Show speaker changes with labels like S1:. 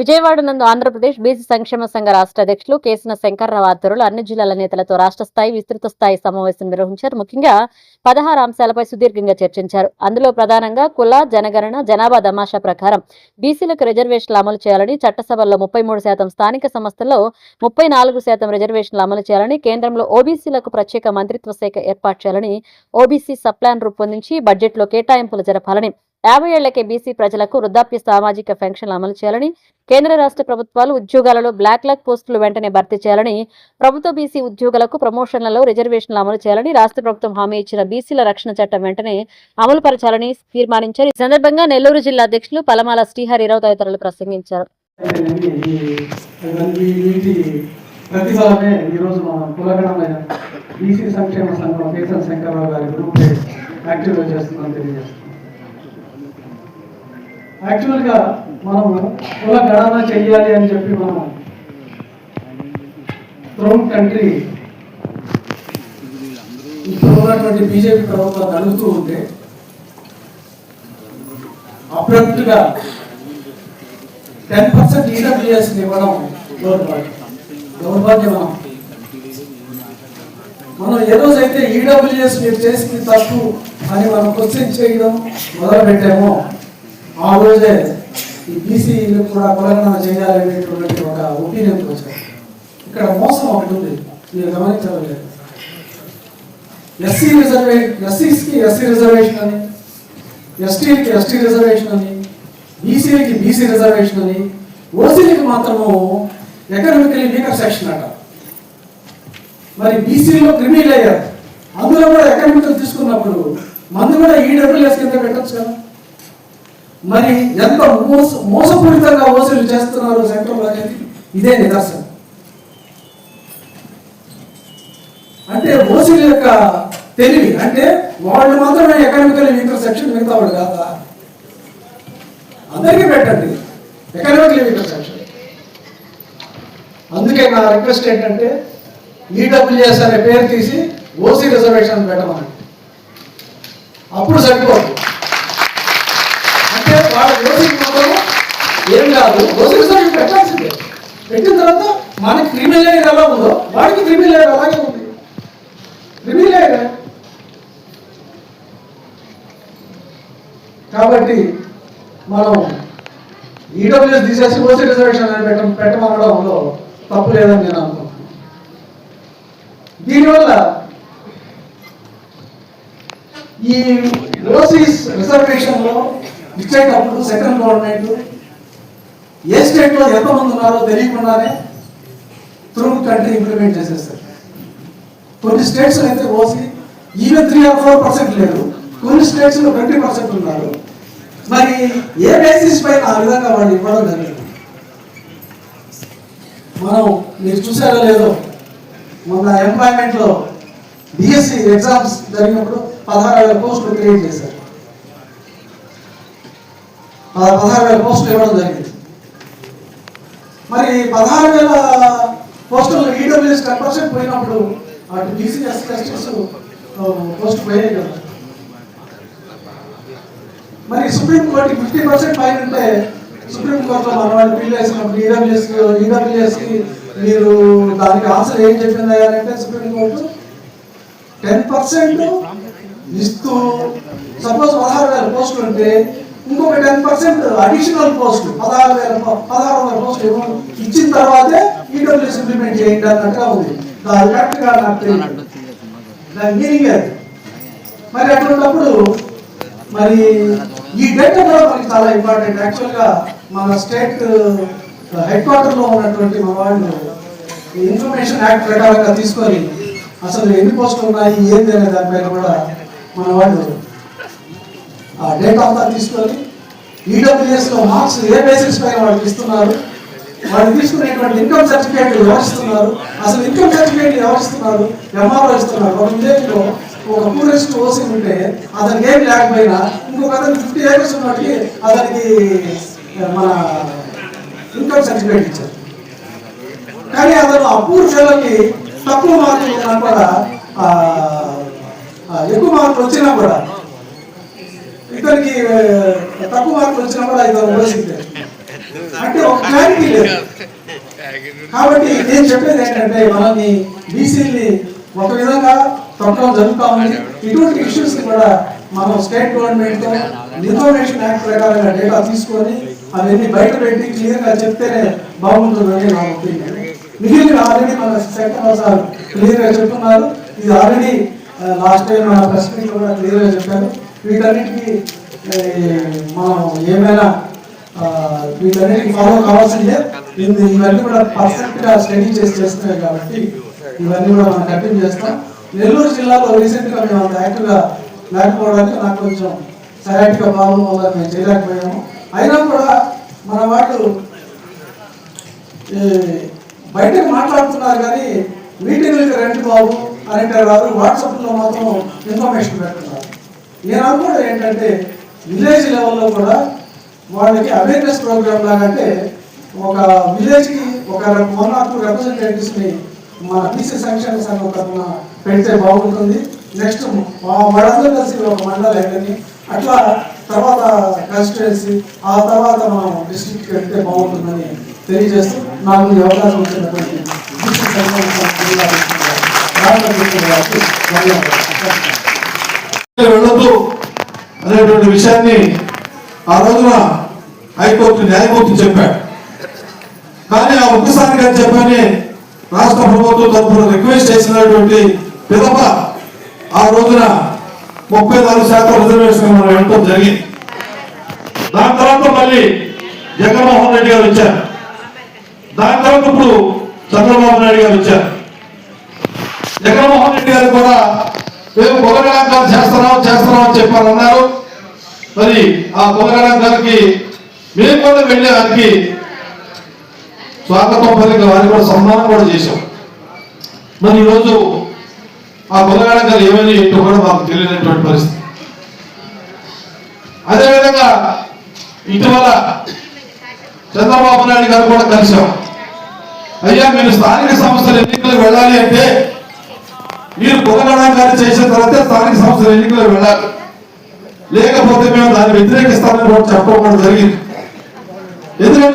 S1: విజయవాడ నందు ఆంధ్రప్రదేశ్ బీసీ సంక్షేమ సంఘ రాష్ట్ర అధ్యక్షులు కేసిన శంకర్రావు ఆధ్వర్యంలో అన్ని జిల్లాల నేతలతో రాష్ట్ర స్థాయి విస్తృత స్థాయి సమావేశం నిర్వహించారు. ముఖ్యంగా 16 అంశాలపై సుదీర్ఘంగా చర్చించారు. అందులో ప్రధానంగా కుల జనగణన జనాభా దమాషా ప్రకారం బీసీలకు రిజర్వేషన్లు అమలు చేయాలని, చట్టసభల్లో 33%, స్థానిక సంస్థల్లో 34% రిజర్వేషన్లు అమలు చేయాలని, కేంద్రంలో ఓబీసీలకు ప్రత్యేక మంత్రిత్వ శాఖ ఏర్పాటు చేయాలని, ఓబీసీ సబ్ ప్లాన్ రూపొందించి బడ్జెట్లో కేటాయింపులు జరపాలని, 50 ఏళ్లకే బీసీ ప్రజలకు వృద్ధాప్య సామాజిక పెన్షన్లు అమలు చేయాలని, కేంద్ర రాష్ట్ర ప్రభుత్వాలు ఉద్యోగాలలో బ్లాక్ లక్ పోస్టులు వెంటనే భర్తీ చేయాలని, ప్రభుత్వ బీసీ ఉద్యోగులకు ప్రమోషన్లలో రిజర్వేషన్లు అమలు చేయాలని, రాష్ట్ర ప్రభుత్వం హామీ ఇచ్చిన బీసీల రక్షణ చట్టం వెంటనే అమలు పరచాలని తీర్మానించారు. ఈ సందర్భంగా నెల్లూరు జిల్లా అధ్యక్షులు పలమాల శ్రీహరిరావు తదితరులు ప్రసంగించారు.
S2: ప్రతిఫలమే ఈరోజు మన కులగణమైన బీసీ సంక్షేమ సంఘం కేసన్ శంకర్రావు గారి గ్రూప్ యాక్టివ్గా చేస్తుందని తెలియజేస్తున్నాం. యాక్చువల్గా మనము కుల గణన చెయ్యాలి అని చెప్పి మనం త్రూట్ కంట్రీ ఇప్పుడు ఉన్నటువంటి బీజేపీ ప్రభుత్వాన్ని అడుగుతూ ఉంటే అబ్రప్ట్గా 10% ఈడబ్ల్యూఎస్ ఇవ్వడం దౌర్భాగ్యం. మనం ఏ రోజైతే ఈడబ్ల్యూఎస్ మీరు చేసింది తప్పు అని మనం క్వశ్చన్ చేయడం మొదలు పెట్టామో ఆ రోజే ఈ బీసీలు కూడా కులగణన చేయాలనేటువంటి ఒక ఒపీనియన్కి వచ్చారు. ఇక్కడ మోసం ఒకటి ఉంది, మీరు గమనించలేదు. ఎస్సీకి ఎస్సీ రిజర్వేషన్ అని, ఎస్టీలకి ఎస్టీ రిజర్వేషన్ అని, బీసీలకి బీసీ రిజర్వేషన్ అని, ఓసీలకి మాత్రము ఎకనామికలీ వీకర్ సెక్షన్ అట. మరి బీసీలో క్రిమినల్ అయ్యారు, అందులో కూడా ఎకనామికల్ తీసుకున్నప్పుడు మందు కూడా ఈడబ్ల్యూఎస్ కింద పెట్టచ్చు కదా. మరి ఎంత మోసపూరితంగా ఓసీలు చేస్తున్నారు సెంట్రల్ అనేది ఇదే నిదర్శనం. అంటే ఓసీల యొక్క తెలివి అంటే వాళ్ళు మాత్రమే ఎకనామికల్ వీకర్ సెక్షన్, మిగతా వాళ్ళు కాదా? అందరికీ పెట్టండి ఎకనామికల్ వీకర్ సెక్షన్. అందుకే నా రిక్వెస్ట్ ఏంటంటే ఈడబ్ల్యూఎస్ అనే పేరు తీసి ఓసీ రిజర్వేషన్ పెట్టమని, అప్పుడు సరిపోదు. అంటే వాళ్ళ ఓసీ మాత్రం ఏం కాదు, ఓసీ రిజర్వేషన్ పెట్టాల్సిందే. పెట్టిన తర్వాత మనకి క్రిమినల్ ఎయిర్ ఎలా ఉందో వాడికి క్రిమినల్ ఎయిర్ అలాగే ఉంది. క్రిమినల్ ఎయిర్ కాబట్టి మనం ఈడబ్ల్యూఎస్ తీసేసి ఓసీ రిజర్వేషన్ అని పెట్టమనడంలో తప్పు లేదని నేను అనుకుంటున్నాను. దీనివల్ల ఈ ఓసీస్ రిజర్వేషన్లో ఇచ్చేటప్పుడు సెంట్రల్ గవర్నమెంట్ ఏ స్టేట్లో ఎంతమంది ఉన్నారో తెలియకుండానే త్రూ కంట్రీ ఇంప్లిమెంట్ చేసేస్తారు. కొన్ని స్టేట్స్ అయితే ఓసీ ఈవెన్ 3 or 4% లేదు, కొన్ని స్టేట్స్లో 20% ఉన్నారు. మరి ఏ బేసిస్ పైన ఆ విధంగా వాళ్ళు ఇవ్వడం జరిగింది? మనం మీరు చూసారో లేదో, మొన్న ఎంప్లాయ్మెంట్లో డిఎస్సి ఎగ్జామ్స్ జరిగినప్పుడు 16,000 పోస్టులు క్రియేట్ చేశారు. 16,000 పోస్టులు ఇవ్వడం జరిగింది. మరి 16,000 పోస్టులు ఈడబ్ల్యూఎస్ 10% పోయినప్పుడు అటు బీసీ ఎస్సీ ఎస్టీస్ పోస్ట్ పోయాయి కదా. మరి సుప్రీంకోర్టు 50% పైన ఉంటే సుప్రీంకోర్టులో మన వాళ్ళు బిల్ వేసినప్పుడు ఈడబ్ల్యూఎస్కి మీరు దానికి ఆన్సర్ ఏం చెప్పింది అంటే సుప్రీంకోర్టు 10% ఇస్తూ సపోజ్ 16,000 పోస్టులు ఉంటే ఇంకొక 10% అడిషనల్ పోస్టులు 16,000 పోస్టులు ఇచ్చిన తర్వాతే ఈడబ్ల్యూఎస్ ఇంప్లిమెంట్ చేయండి అన్నట్టుగా ఉంది. దాని కరెక్ట్గా నాకు తెలియదు, దాని మీనింగ్ అది. మరి అటువంటిప్పుడు మరి ఈ డేటా కూడా మనకి చాలా ఇంపార్టెంట్. యాక్చువల్గా మన స్టేట్ హెడ్ క్వార్టర్లో ఉన్నటువంటి మన వాళ్ళు ఇన్ఫర్మేషన్ యాక్ట్ ప్రకారంగా తీసుకొని అసలు ఎన్ని పోస్టులు ఉన్నాయి ఏంది అనే దానిపైన కూడా మన వాళ్ళు ఆ డేటా అంతా తీసుకొని ఈడబ్ల్యూఎస్లో మార్క్స్ ఏ బేసిస్ పైన వాళ్ళకి ఇస్తున్నారు, వాళ్ళు తీసుకునేటువంటి ఇన్కమ్ సర్టిఫికేట్లు ఎవరిస్తున్నారు, అసలు ఇన్కమ్ సర్టిఫికేట్లు ఎవరిస్తున్నారు, ఎంఆర్ఓ ఇస్తున్నారు. ఒక విలేజ్లో ఒక పూరెస్ట్ ఓసీ ఉంటే అతనికి ఏం లేకపోయినా ఇంకొక అతనికి 50 acres ఉన్నట్టుకి అతనికి మన ఇన్కమ్ సర్టిఫికేట్ ఇచ్చారు. కానీ అతను ఆ పూర్ ఫెలోకి తక్కువ మార్కులు ఉన్నా కూడా ఎక్కువ మార్కులు వచ్చినా కూడా ఇతనికి తక్కువ మార్కులు వచ్చినా కూడా ఇతను ఓసీ అంటే ఒక క్లారిటీ లేదు. కాబట్టి నేను చెప్పేది ఏంటంటే మనల్ని బీసీని ఒక విధంగా తొక్కడం జరుగుతూ ఉంది. ఇటువంటి ఇష్యూస్ కూడా మనం స్టేట్ గవర్నమెంట్ ఇన్ఫర్మేషన్ యాక్ట్ ప్రకారంగా డేటా తీసుకొని అవన్నీ బయట పెట్టి క్లియర్ గా చెప్తేనే బాగుంటుందని నా ఒపీనియన్. మిగిలిన ఆల్రెడీ మన సెక్టర్ సార్ క్లియర్ గా చెప్తున్నారు. ఇది ఆల్రెడీ లాస్ట్ టైం మన ప్రెస్ మీట్ కూడా క్లియర్ గా చెప్పారు. వీటన్నిటికీ మనం ఏమైనా వీటన్నిటికీ ఫాలో కావాల్సిందే. ఇవన్నీ కూడా పర్ఫెక్ట్ గా స్టడీ చేస్తున్నాయి కాబట్టి ఇవన్నీ కూడా మనం కంటిన్యూ చేస్తాం. నెల్లూరు జిల్లాలో రీసెంట్ గా మేము అంత యాక్టివ్ గా లేకపోవడానికి నాకు కొంచెం సయాటిక ప్రాబ్లం వల్ల మేము చేయలేకపోయాము. అయినా కూడా మన వాళ్ళు బయటకు మాట్లాడుతున్నారు కానీ మీటింగ్లకి రండి బాబు అనేటారు కాదు, వాట్సాప్లో మాత్రం ఇన్ఫర్మేషన్ పెడుతున్నారు. నేను అనుకోవడం ఏంటంటే విలేజ్ లెవెల్లో కూడా వాళ్ళకి అవేర్నెస్ ప్రోగ్రామ్ లాగా, అంటే ఒక విలేజ్కి ఒక 1 or 2 రిప్రజెంటేటివ్స్ని మన బీసీ సంక్షేమ సంఘం తరఫున పెడితే బాగుంటుంది. నెక్స్ట్ వాళ్ళందరూ కలిసి ఒక మండలాన్ని అట్లా తర్వాత కాన్స్టిట్యుయెన్సీ ఆ తర్వాత మనం డిస్ట్రిక్ట్కి వెళ్తే బాగుంటుందని తెలియజేస్తూ నాకు ఈ అవకాశం వచ్చినటువంటి బీసీ సంఘం
S3: వెళ్ళొద్దు అనేటువంటి విషయాన్ని ఆ రోజున హైకోర్టు న్యాయమూర్తి చెప్పాడు. కానీ ఆ ఒక్కసారిగా చెప్పని రాష్ట్ర ప్రభుత్వం తరఫున రిక్వెస్ట్ చేసినటువంటి పిదప ఆ రోజున 34% రిజర్వేషన్ మనం వెళ్ళడం జరిగింది. దాని తర్వాత మళ్ళీ జగన్మోహన్ రెడ్డి గారు వచ్చారు. దాని తర్వాత ఇప్పుడు చంద్రబాబు నాయుడు గారు వచ్చారు. జగన్మోహన్ రెడ్డి గారు కూడా మేము కులగణాంకాలు చేస్తున్నాం అని చెప్పారన్నారు. మరి ఆ కులగణాంకాలకి మేము కూడా వెళ్ళే వారికి స్వాగతం పలికి వారికి కూడా సన్మానం కూడా చేశాం. మరి ఈరోజు ఆ కులగణాంకాలు ఏమని ఏంటో కూడా మాకు తెలియనటువంటి పరిస్థితి. అదేవిధంగా ఇటీవల చంద్రబాబు నాయుడు గారు కూడా కలిశాం. అయ్యా మీరు స్థానిక సంస్థల ఎన్నికలకు వెళ్ళాలి అంటే మీరు కులగణాంకాలు చేసిన తర్వాత స్థానిక సంస్థల ఎన్నికలకు వెళ్ళాలి, లేకపోతే మేము దాన్ని వ్యతిరేకిస్తామని కూడా చెప్పడం జరిగింది. ఎందుకంటే